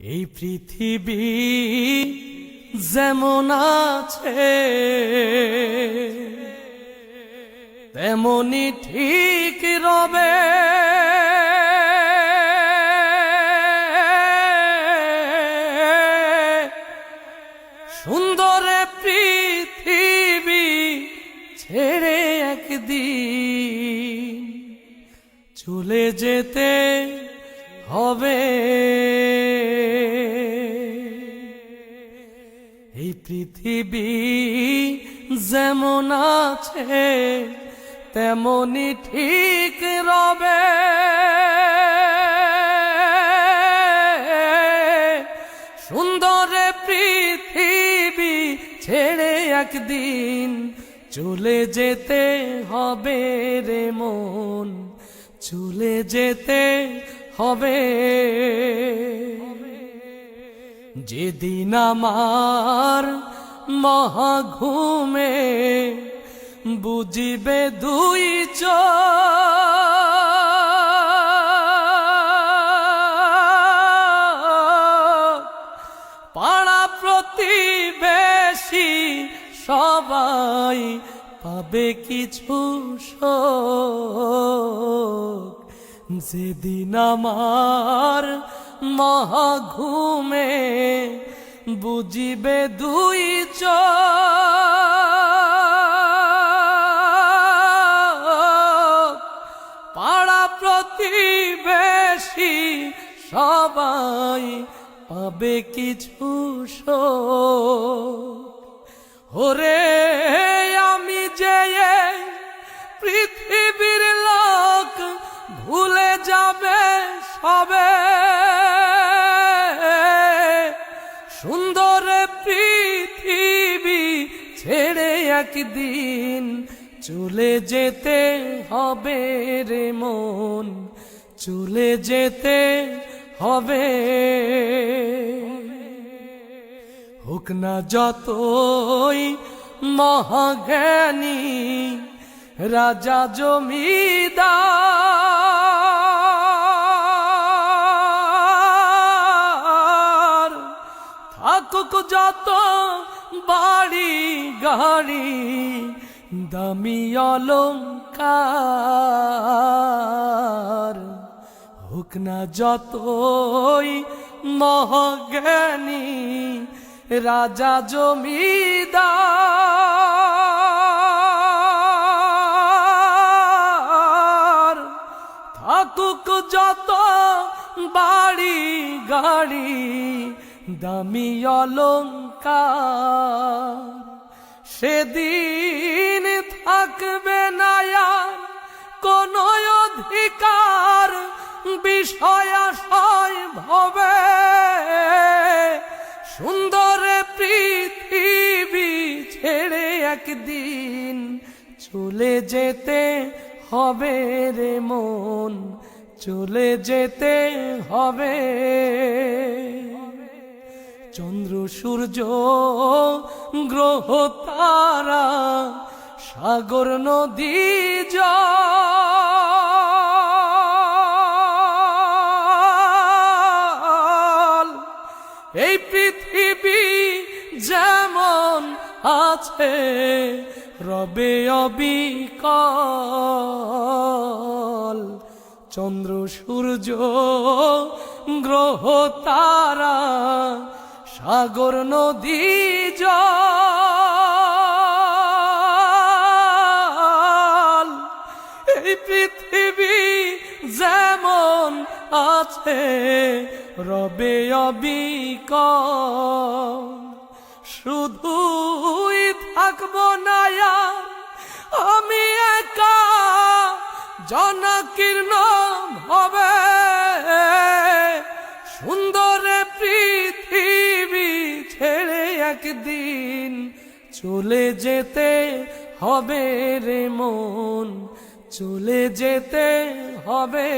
এই পৃথিবী যেমন আছে তেমনি ঠিক রবে। সুন্দর পৃথিবী ছেড়ে একদিন চলে যেতে হবে। এই পৃথিবী যেমন আছে তেমনি ঠিক রবে। সুন্দর পৃথিবী ছেড়ে একদিন চলে যেতে হবে রে মন, চলে যেতে হবে। যেদিন আমার মহাঘুমে বুঝিবে দুই চোখ, পাড়া প্রতিবেশী সবাই পাবে কিছু শোক। যেদিন আমার মহাঘুমে বুঝিবে দুই চোখ, পাড়া প্রতিবেশী সবাই পাবে কিছু শোক। ওরে আমি যে পৃথিবীর লোক ভুলে যাবে সবে। সুন্দর পৃথিবী ছেড়ে একদিন চলে যেতে হবে রে মন, চলে যেতে হবে। হোক না যতই মহাজ্ঞানী রাজা জমিদার, থাকুক যত বাড়ি গাড়ি দামি অলংকার, হোক না যতই মহাজ্ঞানী রাজা জমিদার, থাকুক যত বাড়ি গাড়ি দামি অলংকার, সেদিন থাকবে না আর কোনো অধিকার বিষয় আশয় ভবে। সুন্দর পৃথিবী ছেড়ে একদিন চলে যেতে হবে রে মন, চলে যেতে হবে। চন্দ্র সূর্য গ্রহ তারা সাগর নদী জল, এই পৃথিবী যেমন আছে রবে অবিকল। চন্দ্র সূর্য গ্রহ তারা সাগর নদী জল, এই পৃথিবী যেমন আছে রবে অবিকল। শুধুই থাকবো না আমি একা জনাকীর্ণ হবে। সুন্দর পৃথিবী ছেড়ে একদিন চলে যেতে হবে রে মন, চলে যেতে হবে।